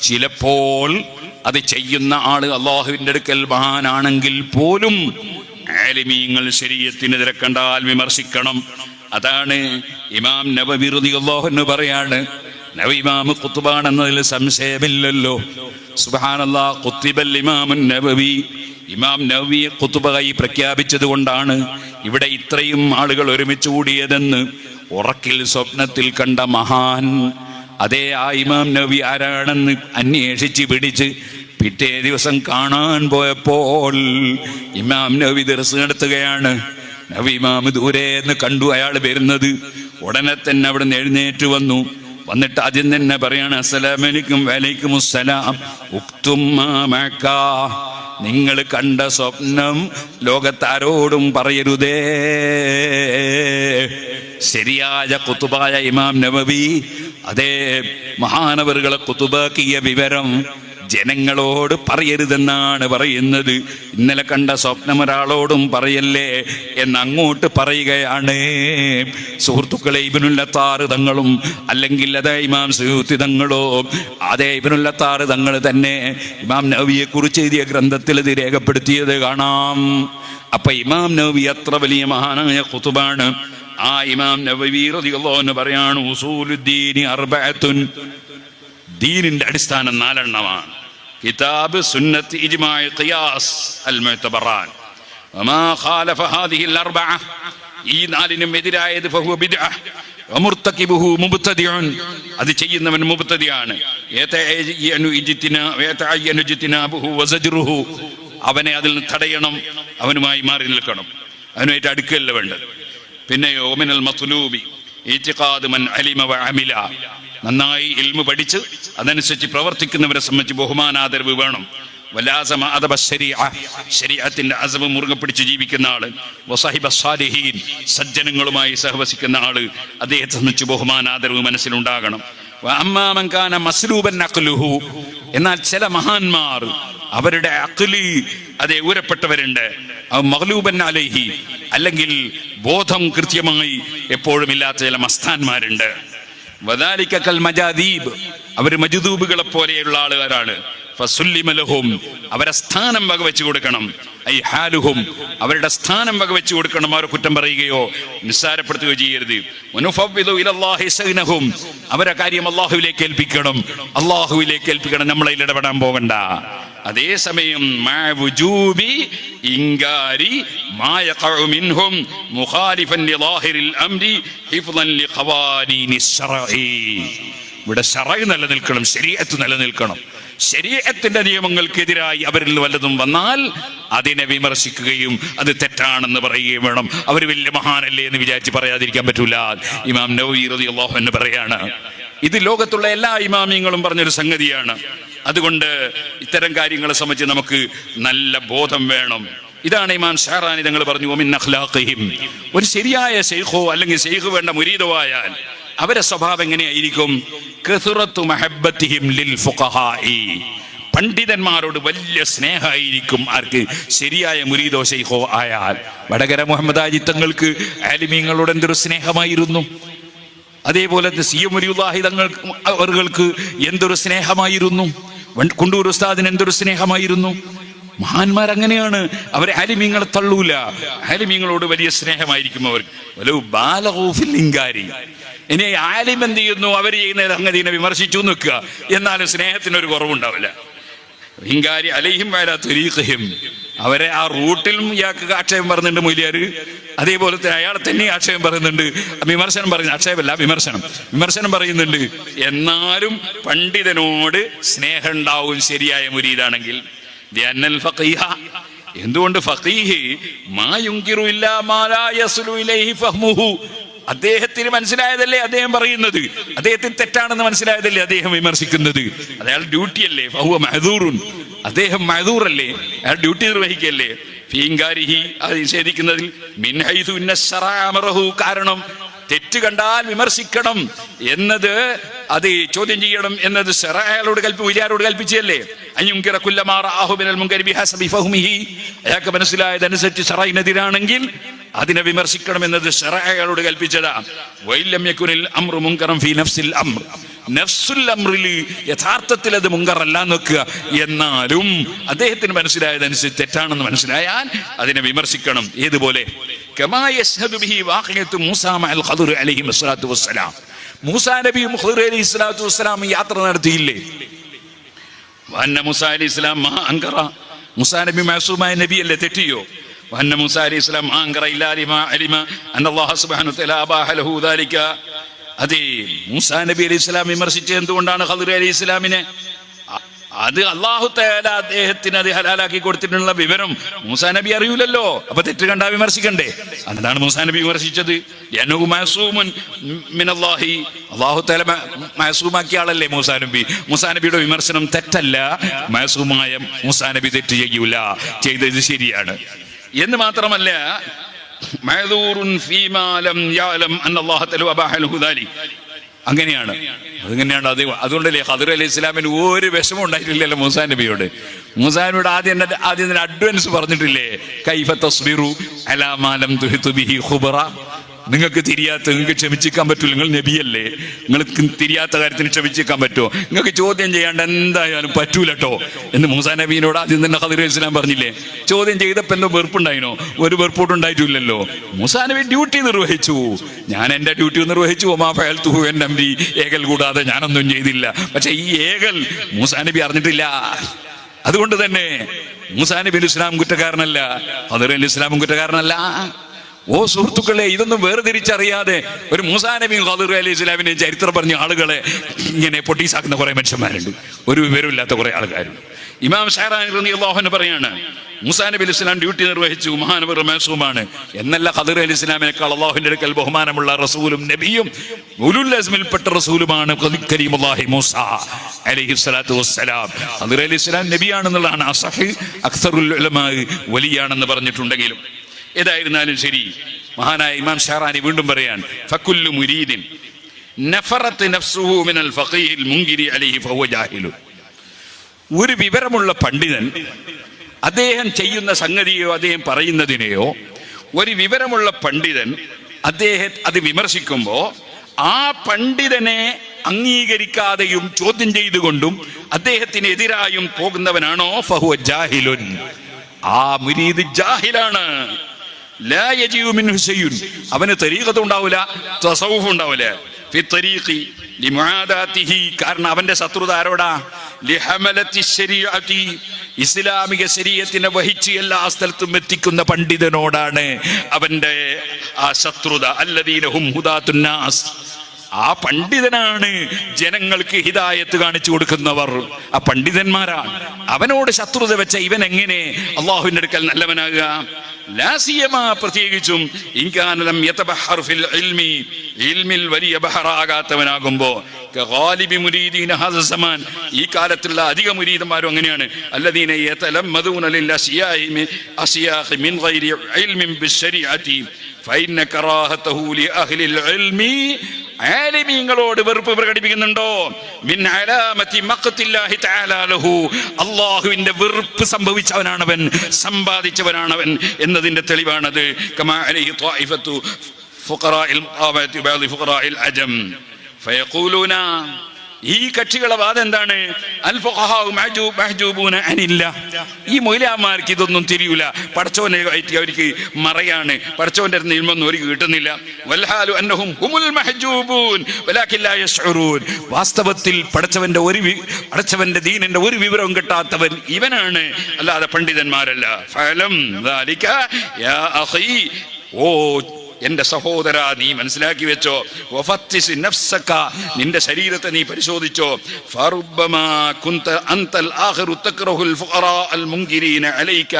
ചിലപ്പോൾ അത് ചെയ്യുന്ന ആള് അള്ളാഹുവിന്റെ അടുക്കൽ മഹാനാണെങ്കിൽ പോലും ആലിമീങ്ങൾ ശരീഅത്തിനെതിരെ കണ്ടാൽ വിമർശിക്കണം. അതാണ് ഇമാം നവവി റളിയല്ലാഹു അൻഹു പറയാണ്. നവവി ഇമാം ഖുത്ബാണെന്നതിൽ സംശയമില്ലല്ലോ. സുബ്ഹാനല്ലാഹ്, ഖുത്ബൽ ഇമാമുൻ നവവി, ഇമാം നവവി ഖുത്ബായി പ്രഖ്യാപിച്ചത് കൊണ്ടാണ് ഇവിടെ ഇത്രയും ആളുകൾ ഒരുമിച്ച് കൂടിയതെന്ന് ഉറക്കിൽ സ്വപ്നത്തിൽ കണ്ട മഹാൻ. അതേ ആ ഇമാം നവവി ആരാണെന്ന് അന്വേഷിച്ച് പിടിച്ച് പിറ്റേ ദിവസം കാണാൻ പോയപ്പോൾ ഇമാം നവവി ദർസ് നടത്തുകയാണ്. നവവി ഇമാം ദൂരേന്ന് കണ്ടു അയാൾ വരുന്നത്. ഉടനെ തന്നെ അവിടെ നിന്ന് എഴുന്നേറ്റ് വന്നിട്ട് ആദ്യം തന്നെ പറയാണ്, അസ്സലാമു അലൈക്കും വലൈക്കും അസ്സലാം, ഉക്തും മാ മഅക, നിങ്ങൾ കണ്ട സ്വപ്നം ലോകത്താരോടും പറയരുതേ. ശരിയായ ഖുതുബായ ഇമാം നവവി അതേ മഹാനവറുകളെ ഖുതുബാക്കിയ വിവരം ജനങ്ങളോട് പറയരുതെന്നാണ് പറയുന്നത്. ഇന്നലെ കണ്ട സ്വപ്നം ഒരാളോടും പറയല്ലേ എന്നങ്ങോട്ട് പറയുകയാണ്. സുഹൃത്തുക്കളെ, ഇബ്നുൽ അത്താർ തങ്ങളും അല്ലെങ്കിൽ അതേ ഇമാം സുയൂത്തി തങ്ങളോ അതേ ഇബ്നുൽ അത്താർ തങ്ങൾ തന്നെ ഇമാം നവവിയെ കുറിച്ച് എഴുതിയ ഗ്രന്ഥത്തിൽ ഇത് രേഖപ്പെടുത്തിയത് കാണാം. അപ്പൊ ഇമാം നവവി അത്ര വലിയ മഹാനായ ഖുതുബാണ്. ആ ഇമാം നവവി റളിയല്ലാഹു അൻഹു പറയാണ്, ഉസൂലുദ്ദീനി അർബഅത്തുൻ, ദീനിന്റെ അടിസ്ഥാനം 4 എണ്ണമാണ്. കിതാബ്, സുന്നത്ത്, ഇജ്മാഅ്, ഖിയാസ്, അൽ മുഅ്തബറാൻ. വമാ ഖാലഫ ഹാദിഹിൽ അർബഅ, ഈ 4നും എതിരായത് ഫഹുവ ബിദ്അ വമുർതകിബുഹു മുബ്തദിഉൻ, അത് ചെയ്യുന്നവൻ മുബ്തദിയാണ്. യതഅയ്യനു ഇജ്തിനാബുഹു വസജ്റുഹു, അവനെ അതിൽ നിന്ന് തടയണം, അവനുമായി മാറി നിൽക്കണം, അവനുമായിട്ട് അടുക്കല്ല വേണ്ടത്. പിന്നെയോ മിനൽ മത്ലൂബി ഇഅ്തിഖാദു മൻ അലിമ വഅമില, നന്നായി ഇൽമു പഠിച്ച് അതനുസരിച്ച് പ്രവർത്തിക്കുന്നവരെ സംബന്ധിച്ച് ബഹുമാനാദരവ് വേണം. വലാസമ അദബ ശരീഅ, ശരീഅത്തിന്റെ അസബ് മുറുകെ പിടിച്ച് ജീവിക്കുന്ന ആള്. വസഹിബ സാലിഹീൻ, സജ്ജനങ്ങളുമായി സഹവസിക്കുന്ന ആള്, അദ്ദേഹത്തെ സംബന്ധിച്ച് ബഹുമാനാദരവ് മനസ്സിലുണ്ടാകണം. അമ്മാ മൻ കാന മസ്ലൂബൻ അഖ്ലുഹു, എന്നാൽ ചില മഹാന്മാർ അവരുടെ അഖ്ലി അതേ ഊരപ്പെട്ടവരുണ്ട്. മഗ്ലൂബൻ അലൈഹി, അല്ലെങ്കിൽ ബോധം കൃത്യമായി എപ്പോഴും ഇല്ലാത്ത ചില മസ്താന്മാരുണ്ട്. വദാലിക കൽ മജാദീബ്, അവർ മജ്ദൂബുകളെ പോലെയുള്ള ആളുകാരാണ്. ഫസുല്ലിമ ലഹും, അവരെ സ്ഥാനം വകവെച്ചു കൊടുക്കണം. ഐ ഹാലുഹും, അവരുടെ സ്ഥാനം വകവെച്ചു കൊടുക്കണം. അവരെ കുറ്റം പറയുകയോ നിസ്സാരപ്പെടുത്തുകയോ ചെയ്യരുത്. വനുഫവ്വിദു ഇലല്ലാഹി ശഅനഹും, അവരെ കാര്യം അല്ലാഹുവിലേക്ക് ഏൽപ്പിക്കണം. അല്ലാഹുവിലേക്ക് ഏൽപ്പിക്കണം, നമ്മളതിൽ ഇടപെടാൻ പോകണ്ട. അതേസമയം ഇൻകാരി മാ യഖഉ മിൻഹും മുഖാലിഫൻ ലിളാഹിരിൽ അംരി ഹിഫ്ളൻ ലിഖവാനീനിശ് ശറഈ, ഇവിടെ ശറഅ് നിലനിൽക്കണം, ശരീഅത്ത് നിലനിൽക്കണം. ശരീഅത്തിന്റെ നിയമങ്ങൾക്കെതിരായി അവരിൽ വല്ലതും വന്നാൽ അതിനെ വിമർശിക്കുകയും അത് തെറ്റാണെന്ന് പറയുകയും വേണം. അവർ വലിയ മഹാനല്ലേ എന്ന് വിചാരിച്ച് പറയാതിരിക്കാൻ പറ്റൂല. ഇമാം നവവി റളിയല്ലാഹു അൻഹു പറയാണ്, ഇത് ലോകത്തുള്ള എല്ലാ ഇമാമിയങ്ങളും പറഞ്ഞൊരു സംഗതിയാണ്. അതുകൊണ്ട് ഇത്തരം കാര്യങ്ങളെ സംബന്ധിച്ച് നമുക്ക് നല്ല ബോധം വേണം. ഇതാണ് ഇമാം ഷഹറാനി തങ്ങൾ പറഞ്ഞു, വമിൻ അഖ്ലാഖിഹിം, ഒരു ശരിയായ ശൈഖോ അല്ലെങ്കിൽ ശൈഖ് വേണ്ട മുരീദോ ആയാൽ അവരെ സ്വഭാവം എങ്ങനെയായിരിക്കും? കസുറത്തു മഹബ്ബത്തിഹിം ലിൽ ഫുഖഹാഇ, പണ്ഡിതന്മാരോട് വലിയ സ്നേഹമായിരിക്കും. ആർക്ക്? ശരിയായ മുരീദോ ശൈഖോ ആയാൽ. വടകര മുഹമ്മദ് ഹാജി തങ്ങൾക്ക് ആലിമീങ്ങളോട് എന്തൊരു സ്നേഹമായിരുന്നു. അതേപോലെ സിയമുരിയുല്ലാഹി തങ്ങൾക്ക് എന്തൊരു സ്നേഹമായിരുന്നു. കുണ്ടൂർ ഉസ്താദിന് എന്തൊരു സ്നേഹമായിരുന്നു. മഹാന്മാർ അങ്ങനെയാണ്, അവർ ആലിമീങ്ങളെ തള്ളൂല. ആലിമീങ്ങളോട് വലിയ സ്നേഹമായിരിക്കും അവർ. ഇനി ആലിം എന്ത് ചെയ്യുന്നു? അവർ ചെയ്യുന്ന സംഗതിനെ വിമർശിച്ചു നിൽക്കുക, എന്നാലും സ്നേഹത്തിനൊരു കുറവുണ്ടാവില്ല. ഹിങ്കാരി അലൈഹിം വഅലാ തുരീഖിഹിം, അവരെ ആ റൂട്ടിലും ഇയാൾക്ക് ആക്ഷേപം പറയുന്നുണ്ട് മൊയ്ലിയാർ. അതേപോലെ തന്നെ അയാളെ തന്നെ ആക്ഷേപം പറയുന്നുണ്ട്, വിമർശനം പറയുന്നു. ആക്ഷേപമല്ല, വിമർശനം പറയുന്നുണ്ട്. എന്നാലും പണ്ഡിതനോട് സ്നേഹം ഉണ്ടാവും ശരിയായ മുരീദാണെങ്കിൽ. എന്തുകൊണ്ട്? ഫഖീഹ് മാ യുൻകിറു ഇല്ലാ മാ ലാ യസ്ലു ഇലൈഹി ഫഹ്മുഹു, അദ്ദേഹത്തിന് മനസ്സിലായതല്ലേ അദ്ദേഹം പറയുന്നത്, അദ്ദേഹത്തിന് തെറ്റാണെന്ന് മനസ്സിലായതല്ലേ അദ്ദേഹം വിമർശിക്കുന്നത്. അത് അയാൾ ഡ്യൂട്ടിയല്ലേ. ഫഹുവ മഅ്ദൂറുൻ, അദ്ദേഹം മഅ്ദൂറല്ലേ, അയാൾ ഡ്യൂട്ടി നിർവഹിക്കല്ലേ. ഫീങ്കാരിഹി, അത് നിഷേധിക്കുന്നതിൽ മിൻ ഹൈസു ഇന്ന ശറഅ അമറഹു, കാരണം തെറ്റ് കണ്ടാൽ വിമർശിക്കണം എന്നത്, അത് ചോദ്യം ചെയ്യണം എന്നത് ശറഅയോട് വലിയാരോട് കൽപ്പിച്ചല്ലേ. അയ്യുൻകിറ കുല്ലമാ റഅഹു മിനൽ മുൻകരി ബിഹസബി ഫഹ്മിഹി, അയാൾക്ക് മനസ്സിലായതനുസരിച്ച് ശറഇനെതിരാണെങ്കിൽ അതിനെ വിമർശിക്കണം എന്നത് ശറഅയോട് കൽപ്പിച്ചതാ. വൈലം യകുനിൽ അംറു മുൻകറൻ ഫീ നഫ്സിൽ അംർ, നഫ്സുൽ അംറിൽ യഥാർത്ഥത്തിൽ അത് മുൻകറല്ല നോക്കുക, എന്നാലും അദ്ദേഹത്തിന് മനസ്സിലായതനുസരിച്ച് തെറ്റാണെന്ന് മനസ്സിലായാൽ അതിനെ വിമർശിക്കണം. ഏതുപോലെ? കമാ യശ്ഹദു ബിഹി വാഖിഅത്തു മൂസാ മഅൽ ഖദർ അലൈഹി വസ്സലാത്തു വസ്സലാം, മൂസാ നബിയും ഖദർ അലൈഹി സ്വലാത്തു വസ്സലാം യാത്ര നടത്തിയില്ലേ? വന്ന മൂസാ അലൈഹി സ്വലാം മാ അൻകറ, മൂസാ നബി മഅസൂമായ നബിയല്ലേ, തെറ്റിയോ? വന്ന മൂസാ അലൈഹി സ്വലാം മാ അൻകറ ഇല്ലാ ലിമാ അലിമ അന്നല്ലാഹു സുബ്ഹാനഹു വ തആല അബാഹ ലഹു ദാലിക. അതെ, മൂസാ നബി അലൈഹി സ്വലാം വിമർശിച്ചത് എന്തുകൊണ്ടാണ് ഖദർ അലൈഹി സ്വലാമിനെ? അത് അല്ലാഹു തആല അദ്ദേഹത്തിന് അത് ഹലാലാക്കി കൊടുത്തിട്ടുള്ള വിവരം മൂസാ നബി അറിയൂലല്ലോ. അപ്പൊ തെറ്റ് കണ്ടാ വിമർശിക്കണ്ടേ? അതാണ് മൂസാ നബി വിമർശിച്ചത്. യനഹു മഅസൂമുൻ മിനല്ലാഹി, അല്ലാഹു തആല മഅസൂമാക്കിയ ആളല്ലേ മൂസാ നബി. മൂസാ നബിയുടെ വിമർശനം തെറ്റല്ല. മഅസൂമായ മൂസാ നബി തെറ്റ് ചെയ്യൂല, ചെയ്തത് ശരിയാണ് എന്ന് മാത്രമല്ല, മഅ്ദൂറുൻ ഫീമാ ലം യഅലം അന്നല്ലാഹു തആല അബാഹ ലഹു ദാലിക, അങ്ങനെയാണ്. അതെങ്ങനെയാണ്? അതുകൊണ്ടല്ലേ ഖദർ അലൈഹി ഇസ്ലാമിന് ഒരു വിഷമം ഉണ്ടായിട്ടില്ലല്ലോ മൂസാ നബിയോട്. മൂസാ നബിയോട് ആദ്യം അഡ്വാൻസ് പറഞ്ഞിട്ടില്ലേ? കൈഫ തസ്ബിറു അലാ മാ ലം തുഹിതു ബിഹി ഖുബറ, നിങ്ങൾക്ക് നിങ്ങൾക്ക് ക്ഷമിച്ചിക്കാൻ പറ്റൂല, നിങ്ങൾ നബിയല്ലേ, നിങ്ങൾക്ക് തിരിയാത്ത കാര്യത്തിന് ക്ഷമിച്ചിക്കാൻ പറ്റുമോ? നിങ്ങൾക്ക് ചോദ്യം ചെയ്യാണ്ട് എന്തായാലും പറ്റൂലട്ടോ എന്ന് മൂസാ നബീനോട് ആദ്യം തന്നെ ഖദർ അലൈഹി ഇസ്ലാം പറഞ്ഞില്ലേ? ചോദ്യം ചെയ്തപ്പോ എന്തോ വെറുപ്പുണ്ടായിനോ? ഒരു വെറുപ്പോട്ടുണ്ടായിട്ടില്ലല്ലോ. മൂസാ നബി ഡ്യൂട്ടി നിർവഹിച്ചു. ഞാൻ എന്റെ ഡ്യൂട്ടി നിർവഹിച്ചു. ഒമാ ഫഅൽതുഹു അൻ അംരി, ഏകൽ കൂടാതെ ഞാനൊന്നും ചെയ്തില്ല. പക്ഷെ ഈ ഏകൽ മൂസാ നബി അറിഞ്ഞിട്ടില്ല. അതുകൊണ്ട് തന്നെ മൂസാ നബി അലൈഹി ഇസ്ലാം കുറ്റക്കാരനല്ല, ഖദർ അലൈഹി ഇസ്ലാമും കുറ്റക്കാരനല്ല. ഓ സുഹൃത്തുക്കളെ, ഇതൊന്നും വേർതിരിച്ചറിയാതെ ഒരു മൂസാ നബിയും ഖദർ അലൈഹി ഇസ്ലാമിനെയും ചരിത്രം പറഞ്ഞ ആളുകളെ ഇങ്ങനെ പൊട്ടീസാക്കുന്ന കുറെ മനുഷ്യന്മാരുണ്ട്, ഒരു വിവരമില്ലാത്ത കുറെ ആൾക്കാരുണ്ട്. ഇമാം ഷഹറാനി റളിയല്ലാഹു അൻഹു പറയാണ്, മൂസാ നബി അലൈഹി ഇസ്ലാം ഡ്യൂട്ടി നിർവഹിച്ചു, മഹാനവർ മഅസൂമാണ് എന്നല്ല, ഖദർ അലൈഹി ഇസ്ലാമിനേക്കാൾ അല്ലാഹുവിന്റെ അടുക്കൽ ബഹുമാനമുള്ള റസൂലും നബിയും ഉലുൽ അസ്മിൽപ്പെട്ട റസൂലുമാണ് കരീമുല്ലാഹി മൂസാ അലൈഹി സ്വലാത്തു വസ്സലാം. ഖദർ അലൈഹി ഇസ്ലാം നബിയാണെന്നുള്ളതാണ് അസഹ്, അക്സറുൽ ഉലമാ വലിയാണെന്ന് പറഞ്ഞിട്ടുണ്ടെങ്കിലും. ഏതായിരുന്നാലും ശരി, മഹാനായ ഇമാം ഷഹറാനി വീണ്ടും പറയാൻ, ഫകുല്ലു മുരീദിൻ നഫറത്ത് നഫ്സുഹു മിനൽ ഫഖീഹിൽ മുൻകിരി അലൈഹി ഫഹുവ ജാഹിലു, ഒരു വിവരമുള്ള പണ്ഡിതൻ അദ്ദേഹം ചെയ്യുന്ന സംഗതിയോ അദ്ദേഹം പറയുന്നതിനെയോ ഒരു വിവരമുള്ള പണ്ഡിതൻ അദ്ദേഹം അത് വിമർശിക്കുമ്പോൾ ആ പണ്ഡിതനെ അംഗീകരിക്കാതെയും ചോദ്യം ചെയ്തുകൊണ്ടും അദ്ദേഹത്തിന് എതിരായും പോകുന്നവനാണോ ഫഹുവ ജാഹിലുൻ, ആ മുരീദ് ജാഹിലാണ്. ലാ യജിഉ മിൻഹു ശൈഉൻ, അവന് തരീഖത്ത് ഉണ്ടാവില്ല, തസവുഫ് ഉണ്ടാവില്ല. ഫി തരീഖി ലിമുആദാതിഹി, കാരണം അവന്റെ ശത്രുത ആരോടാ? ലിഹമലത്തി ശരീഅതി, ഇസ്ലാമിക ശരീഅത്തിനെ വഹിച്ച് എല്ലാ സ്ഥലത്തും എത്തിക്കുന്ന പണ്ഡിതനോടാണ് അവന്റെ ആ ശത്രുത. അല്ലദീന ഹും ഹുദാത്തുൻ നാസ്, ആ പണ്ഡിതനാണ് ജനങ്ങൾക്ക് ഹിദായത്ത് കാണിച്ചു കൊടുക്കുന്നവർ, ആ പണ്ഡിതന്മാരാണ്. അവനോട് ശത്രുത വെച്ച ഇവൻ എങ്ങനെ അള്ളാഹുവിന്റെ അടുക്കൽ നല്ലവനാകുക? ലാസിയമാ, പ്രത്യേകിച്ചും ഇൻകാനലം യതബഹർ ഫിൽ ഇൽമി, ഇൽമിൽ വലിയ ബഹറാകാത്തവനാകുമ്പോ. ഗാലിബി മുരീദീന ഹാദ സമാൻ, ഈ കാലത്തുള്ള അധിക മുരീദന്മാരും അങ്ങനെയാണ്. അല്ലദീന യതലമ്മദൂന ലിൽ അസിയാഖി മിൻ ഗൈരി ഇൽമിൻ ബിശ്ശരീഅതി ഫഇന്ന കറാഹതഹു ലി അഹ്ലിൽ ഇൽമി, ആലിമീങ്ങളോട് വെറുപ്പ് പ്രകടിപ്പിക്കുന്നുണ്ടോ? മിൻ അലാമത്തി മഖ്തില്ലാഹി തആല ലഹു, അല്ലാഹുവിന്റെ വെറുപ്പ് സംഭവിച്ചവനാണവൻ, സമ്പാദിച്ചവനാണവൻ എന്നതിന്റെ തെളിവാണത്. കമാ അലൈഹി ത്വായിഫത്തു ഫുഖറാഇൽ മുഖാബത്തി ബഅദി ഫുഖറാഇൽ അജം ഫയഖൂലൂന, ഈ കക്ഷികളെ വാദം എന്താണ്? അൽ ഫുഖഹാഉ മഹ്ജൂബൂന അനില്ലാഹ്, ഈ മൗലവിമാർക്ക് ഇതൊന്നും തിരിയൂല, പടച്ചോനെ ആയിട്ട് അവർക്ക് മറയാണ്, പടച്ചോന്റെ നിയമൊന്നും അവർക്ക് കിട്ടുന്നില്ല. വൽഹാലു അന്നഹും ഹുമുൽ മഹ്ജൂബൂൻ വലാകിൻ ലാ യശ്ഉറൂൻ, വാസ്തവത്തിൽ പടച്ചവന്റെ ദീനിന്റെ ഒരു വിവരവും കിട്ടാത്തവൻ ഇവനാണ്, അല്ലാതെ പണ്ഡിതന്മാരല്ല. ഫഅലം ദാലിക യാ അഖി, ഓ എന്റെ സഹോദര, നീ മനസ്സിലാക്കി വെച്ചോ. വഫത്തിസ് നഫ്സക, നിന്റെ ശരീരത്തെ നീ പരിശോധിച്ചോ. ഫറുബ്ബമാ കുന്ത അൻതൽ ആഖിറു തക്റഹുൽ ഫുഖറാ അൽ മുൻകിരീന അലൈക,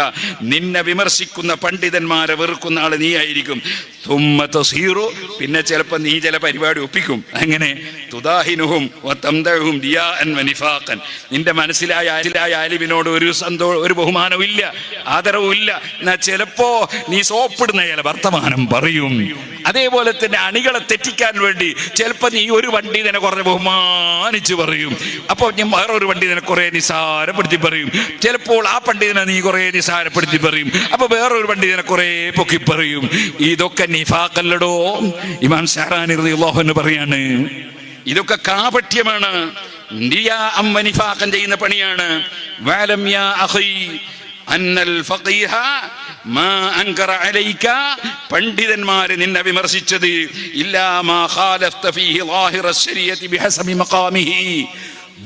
നിന്നെ വിമർശിക്കുന്ന പണ്ഡിതന്മാരെ വെറുക്കുന്ന ആള് നീ ആയിരിക്കും. തുമ്മ തസീറു, പിന്നെ ചിലപ്പോൾ നീ ചില പരിപാടി ഒപ്പിക്കും. അങ്ങനെ തുദാഹിനുഹും വതംദഉഹും റിയാഅൻ വനിഫാഖൻ, നിന്റെ മനസ്സിലായ ആലിമിനോട് ഒരു ബഹുമാനവും ഇല്ല, ആദരവും ഇല്ല. എന്നാൽ ചിലപ്പോ നീ സോപ്പിടുന്ന ചില വർത്തമാനം പറയും. അതേപോലെ തന്നെ അണികളെ തെറ്റിക്കാൻ വേണ്ടി ചിലപ്പോ നീ ഒരു പണ്ഡിതനെ കുറെ ബഹുമാനിച്ച് പറയും, അപ്പൊ ഞാൻ വേറൊരു പണ്ഡിതനെ കുറെ നിസാരപ്പെടുത്തി പറയും. ചിലപ്പോൾ ആ പണ്ഡിതനെ നീ കുറെ നിസാരപ്പെടുത്തി പറയും, അപ്പൊ വേറൊരു പണ്ഡിതനെ കുറെ പൊക്കി പറയും. ഇതൊക്കെ നിഫാഖല്ലടോ. ഇമാം ശഅറാനി റളിയല്ലാഹു അൻഹു പറയാണ്, ഇതൊക്കെ കാപട്യമാണ്, നിഫാഖൻ ചെയ്യുന്ന പണിയാണ്. വഅലം യാ അഖി അന്നൽ ഫഖീഹ മാ അൻകറ അലൈക, പണ്ഡിതന്മാരെ നിന്നെ വിമർശിച്ചത് ഇല്ലാ മാ ഖാലഫ്ത ഫീഹി ളാഹിറ ശരീഅത്തി ബിഹസബി മഖാമിഹി,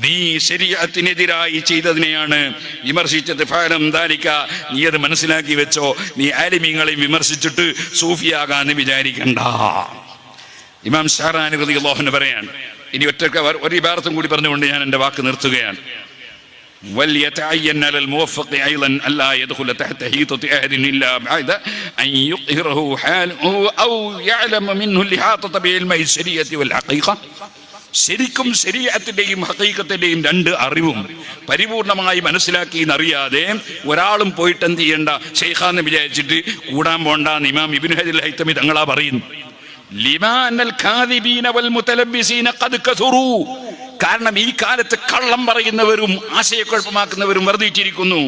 നീ ശരീഅത്തിനെതിരായി ചെയ്തതിനെയാണ് വിമർശിച്ചത്. ഫഅലം ദാലിക, നീ അത് മനസ്സിലാക്കി വെച്ചോ. നീ ആലിമീങ്ങളെ വിമർശിച്ചിട്ട് സൂഫിയാകാന്ന് വിചാരിക്കണ്ട. ഇമാം ശഅറാനി റളിയല്ലാഹു അൻഹു പറയാണ്. ഇനി ഒരു ഇബാറത്തും കൂടി പറഞ്ഞുകൊണ്ട് ഞാൻ എൻ്റെ വാക്ക് നിർത്തുകയാണ്. وليتعين على الموفق أيضا ألا يدخل تحت حيطة أحد إلا بعد أن يقهره حاله أو يعلم منه الإحاطة بعلم الشريعة والحقيقة. ശരിക്കും ശരീഅത്തിന്റെയും ഹഖീഖത്തിന്റെയും രണ്ട് അറിവും പരിപൂർണമായി മനസ്സിലാക്കി എന്നറിയാതെ ഒരാളും പോയിട്ട് എന്ത് ചെയ്യണ്ട, ശൈഖാന്ന് വിചാരിച്ചിട്ട് കൂടാൻ പോണ്ടെന്ന് ഇമാം ഇബ്നു ഹജറുൽ ഹൈതമി തങ്ങളാ പറയുന്നു. ലിമാനൽ കാദിബീന വൽ മുതലബ്ബിസീന ഖദ് കസുറു, കാരണം ഈ കാലത്ത് കള്ളം പറയുന്നവരും ആശയക്കുഴപ്പമാക്കുന്നവരും വർദ്ധിച്ചിരിക്കുന്നു.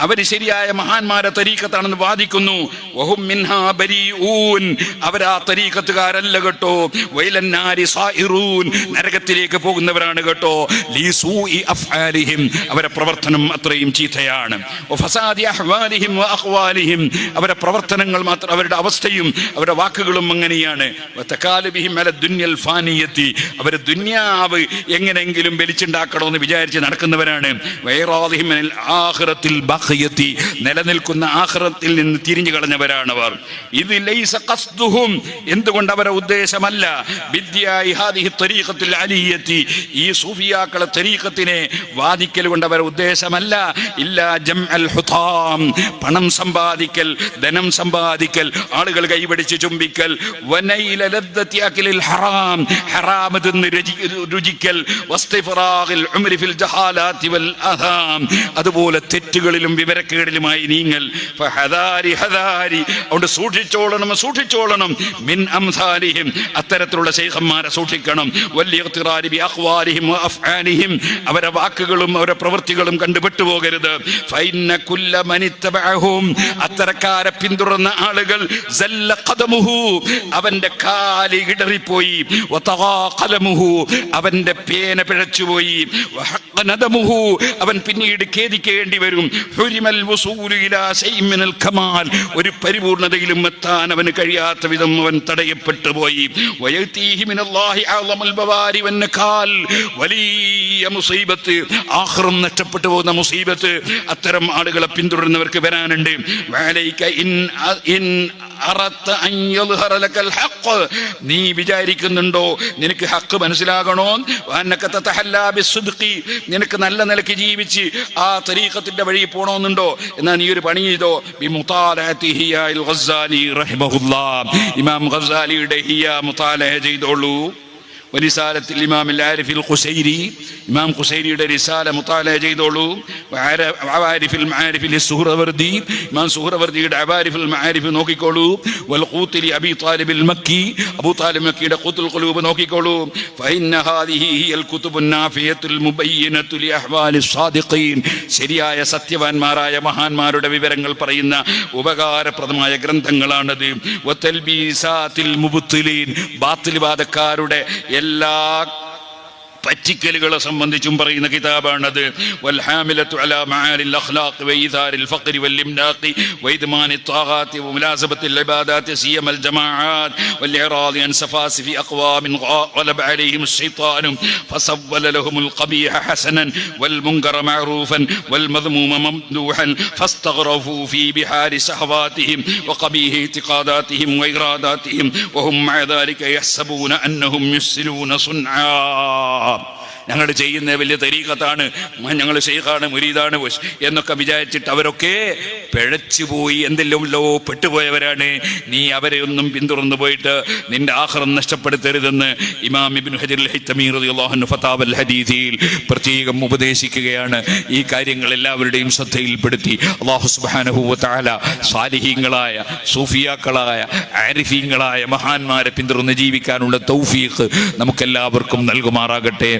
അവര് ശരിയായ മഹാന്മാരെ തരീഖത്താണെന്ന് വാദിക്കുന്നു. വഹും മിൻഹാ ബരീഊൻ, അവരാ തരീഖത്തുകാരല്ല കേട്ടോ. വൈലന്നാരി സായിറൂൻ, നരകത്തിലേക്ക് പോകുന്നവരാണ് കേട്ടോ. ലീസൂഇ അഫ്ആലിഹിം, അവരുടെ പ്രവർത്തനം അത്രയും ചീത്തയാണ്. വഫസാദി അഹ്വാലിഹിം വഅഖ്വാലിഹിം, അവരുടെ പ്രവർത്തനങ്ങൾ മാത്രം, അവരുടെ അവസ്ഥയും അവരുടെ വാക്കുകളും അങ്ങനെയാണ്. വതകാലബിഹിം അല ദുനിയൽ ഫാനിയത്തി, അവർ ദുനിയാവ് എങ്ങനെയെങ്കിലും വലിച്ചുണ്ടാക്കണമെന്ന് വിചാരിച്ച് നടക്കുന്നവരാണ്. നിലനിൽക്കുന്ന ആഖിറത്തിൽ നിന്ന് തിരിഞ്ഞു കളഞ്ഞവരാണവർ. ഇത് ലൈസ ഖസ്ദുഹും, എന്തുകൊണ്ട് അവരുടെ ഉദ്ദേശമല്ല. ഈ സൂഫിയാക്കളെ തരീഖത്തിനെ വാദിക്കൽ കൊണ്ട് അവരുടെ ഉദ്ദേശമല്ല. ഇല്ലാ ജംഅൽ ഹുതാം, പണം സമ്പാദിക്കൽ, ധനം സമ്പാദിക്കൽ, ആളുകൾ കൈപിടിച്ച് ചുംബിക്കൽ. വനൈല ലദ്ദത്തി അക്ലിൽ ഹറാം, ഹറാം തിന്ന് രുചിക്കൽ. വസ്തിഫറാഖിൽ ഉംരി ഫിൽ ജഹാലാത്തി വൽ അഹാം, അതുപോലെ തെറ്റുകളിലും വിവരക്കേടിലുമായി നീങ്ങൽ. അതുകൊണ്ട് സൂക്ഷിച്ചോളണം മിൻ അംസാലിഹിം, അത്തരത്തിലുള്ള ശൈഖന്മാരെ സൂക്ഷിക്കണം. അവരെ വാക്കുകളും അവരുടെ പ്രവൃത്തികളും കണ്ടുപെട്ടുപോകരുത്. അത്തരക്കാരെ പിന്തുടർന്ന ആളുകൾ അവന്റെ കാല് ഇടറിപ്പോയി, അവന്റെ പേന പിഴച്ചുപോയി, അവൻ പിന്നീട് ഖേദിക്കേണ്ടി വരും. ഒരു പരിപൂർണതയിലും എത്താൻ അവന് കഴിയാത്ത വിധം അവൻ തടയപ്പെട്ടു പോയി. വലിയ മുസീബത്ത്, ആഖിറം നഷ്ടപ്പെട്ടു പോകുന്ന മുസീബത്ത് അത്തരം ആളുകളെ പിന്തുടരുന്നവർക്ക് വരാനുണ്ട്. നീ വിചാരിക്കുന്നുണ്ടോ നിനക്ക് ഹക്ക് മനസ്സിലാകണോ, നിനക്ക് നല്ല നിലയ്ക്ക് ജീവിച്ച് ആ തരീഖത്തിന്റെ വഴി പോണമെന്നുണ്ടോ, എന്നാ നീ ഒരു പണി ചെയ്തോ. ഇമാം ഗസാലിയുടെ ഹിയ മുതാലഅ ചെയ്തോളൂ. വരിസാലത്തിൽ ഇമാം ആരിഫിൽ ഖുശൈരി, ഇമാം ഖുശൈരിയുടെ റിസാല മുതാലഅ ചെയ്തോളൂ. അവാരിഫിൽ മആരിഫിൽ സുഹ്റവർദി, ഇമാം സുഹ്റവർദിയുടെ അവാരിഫിൽ മആരിഫ് നോക്കിക്കോളൂ. വൽ ഖൂത്തുലി അബീ താലിബിൽ മക്കി, അബൂ താലിബ് മക്കിയുടെ ഖൂത്തുൽ ഖുലൂബ് നോക്കിക്കോളൂ. ഫഇന്ന ഹാദിഹി ഹിയൽ കുതുബുൻ നാഫിയത്തുൽ മുബയ്യിനത്തു ലി അഹ്വാലിസ് സാദിഖീൻ, ശരിയായ സത്യവാന്മാരായ മഹാന്മാരുടെ വിവരങ്ങൾ പറയുന്ന ഉപകാരപ്രദമായ ഗ്രന്ഥങ്ങളാണത്. വതൽബീസാത്തിൽ മുബ്തിലീൻ, ബാത്തിൽവാദക്കാരുടെ എല്ലാ പറ്റിക്കലുകളെ സംബന്ധിച്ചും പറയുന്ന കിതാബാണത്. വൽഹാമിലത്തു അലാ മആലിൽ അഖ്ലാഖ് വഇസാരിൽ ഫഖ്രി വൽഇംനാഖി വഇദ്മാനി ത്വാഗാത്തി വമുലാസബത്തിൽ ഇബാദാത്തി സിയമൽ ജമാഅത്ത് വൽഇറാദി അൻ സഫാസിഫി അഖ്വാമിൻ ഗലബ അലൈഹിം الشيطان فسول لهم القبيح حسنا والمنكر معروفا والمذموم ممدوحا فاستغرفوا في بحار شهواتهم وقبيح اعتقاداتهم وإراداتهم وهم مع ذلك يحسبون أنهم يحسنون صنعا. ഞങ്ങൾ ചെയ്യുന്ന വലിയ തരീഖത്താണ്, ഞങ്ങൾ ശൈഖാണ്, മുരീദാണ് എന്നൊക്കെ വിചാരിച്ചിട്ട് അവരൊക്കെ പിഴച്ചുപോയി, എന്തെല്ലോ പെട്ടുപോയവരാണ്. നീ അവരെ ഒന്നും പിന്തുടർന്നു പോയിട്ട് നിന്റെ ആഖിറം നഷ്ടപ്പെടുത്തരുതെന്ന് ഇമാം ഇബ്നു ഹജർ അൽ ഹൈതമി റളിയല്ലാഹു അൻഹു ഫതാവൽ ഹദീസിൽ പ്രത്യേകം ഉപദേശിക്കുകയാണ്. ഈ കാര്യങ്ങൾ എല്ലാവരുടെയും ശ്രദ്ധയിൽപ്പെടുത്തി അല്ലാഹു സുബ്ഹാനഹു വ തആല സാലിഹീങ്ങളായ സൂഫിയാക്കളായ ആരിഫീങ്ങളായ മഹാന്മാരെ പിന്തുടർന്ന് ജീവിക്കാനുള്ള തൗഫീഖ് നമുക്കെല്ലാവർക്കും നൽകുമാറാകട്ടെ.